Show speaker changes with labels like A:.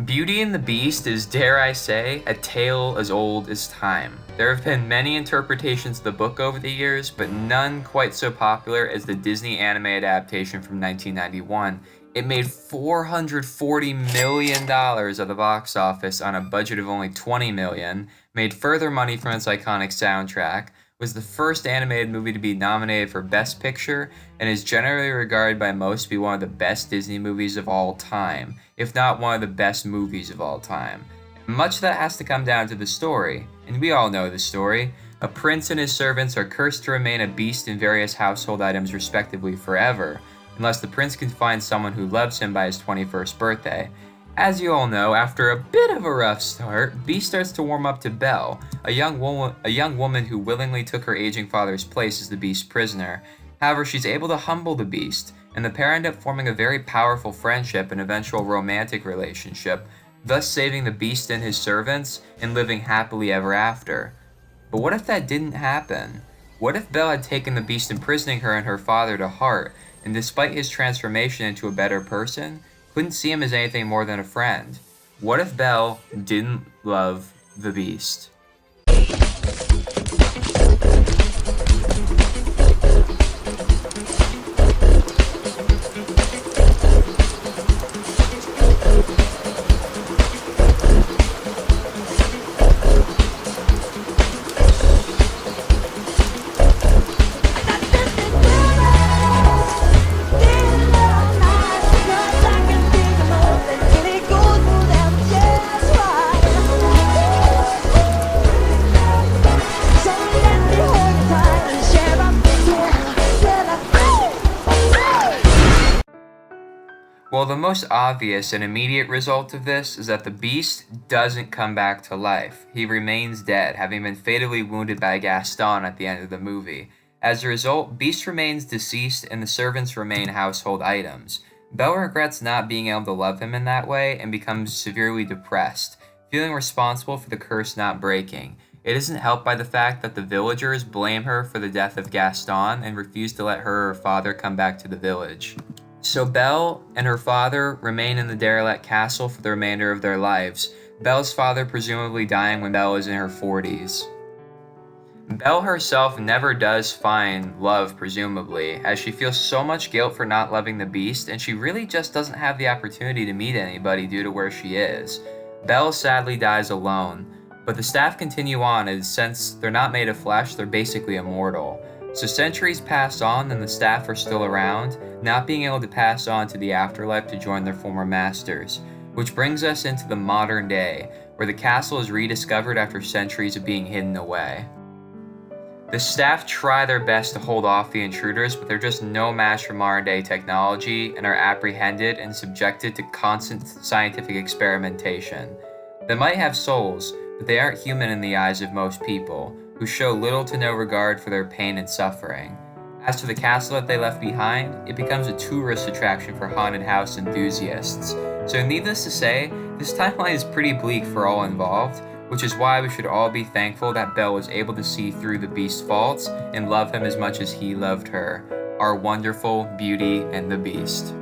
A: Beauty and the Beast is, dare I say, a tale as old as time. There have been many interpretations of the book over the years, but none quite so popular as the Disney anime adaptation from 1991. It made $440 million at the box office on a budget of only $20 million, made further money from its iconic soundtrack, was the first animated movie to be nominated for Best Picture, and is generally regarded by most to be one of the best Disney movies of all time, if not one of the best movies of all time. And much of that has to come down to the story, and we all know the story. A prince and his servants are cursed to remain a beast in various household items respectively forever, unless the prince can find someone who loves him by his 21st birthday. As you all know, after a bit of a rough start, Beast starts to warm up to Belle, a young woman who willingly took her aging father's place as the Beast's prisoner. However, she's able to humble the Beast, and the pair end up forming a very powerful friendship and eventual romantic relationship, thus saving the Beast and his servants and living happily ever after. But what if that didn't happen? What if Belle had taken the Beast, imprisoning her and her father to heart, and despite his transformation into a better person, couldn't see him as anything more than a friend? What if Belle didn't love the Beast? Well, the most obvious and immediate result of this is that the Beast doesn't come back to life. He remains dead, having been fatally wounded by Gaston at the end of the movie. As a result, Beast remains deceased and the servants remain household items. Belle regrets not being able to love him in that way and becomes severely depressed, feeling responsible for the curse not breaking. It isn't helped by the fact that the villagers blame her for the death of Gaston and refuse to let her or her father come back to the village. So Belle and her father remain in the derelict castle for the remainder of their lives, Belle's father presumably dying when Belle is in her 40s. Belle herself never does find love, presumably, as she feels so much guilt for not loving the Beast, and she really just doesn't have the opportunity to meet anybody due to where she is. Belle sadly dies alone, but the staff continue on, as since they're not made of flesh, they're basically immortal. So centuries pass on and the staff are still around, not being able to pass on to the afterlife to join their former masters, which brings us into the modern day, where the castle is rediscovered after centuries of being hidden away. The staff try their best to hold off the intruders, but they're just no match for modern day technology and are apprehended and subjected to constant scientific experimentation. They might have souls, but they aren't human in the eyes of most people, who show little to no regard for their pain and suffering. As for the castle that they left behind, it becomes a tourist attraction for haunted house enthusiasts. So needless to say, this timeline is pretty bleak for all involved, which is why we should all be thankful that Belle was able to see through the Beast's faults and love him as much as he loved her. Our wonderful Beauty and the Beast.